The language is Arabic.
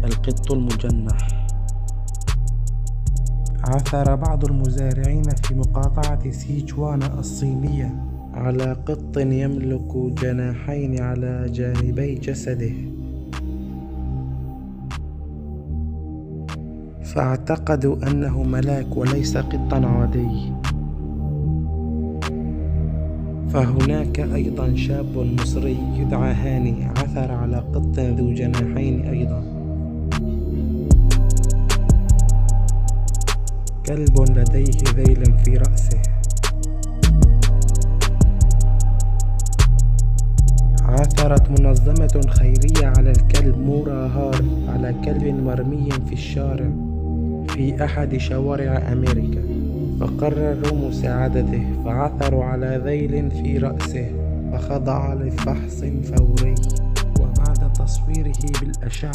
القط المجنح. عثر بعض المزارعين في مقاطعة سيچوان الصينية على قط يملك جناحين على جانبي جسده، فاعتقدوا أنه ملاك وليس قطا عادي. فهناك أيضا شاب مصري يدعى هاني عثر على قط ذو جناحين أيضا. كلب لديه ذيل في رأسه. عثرت منظمة خيرية على الكلب موراهار، على كلب مرمي في الشارع في أحد شوارع أمريكا، فقرروا مساعدته، فعثروا على ذيل في رأسه، فخضع لفحص فوري. وبعد تصويره بالأشعة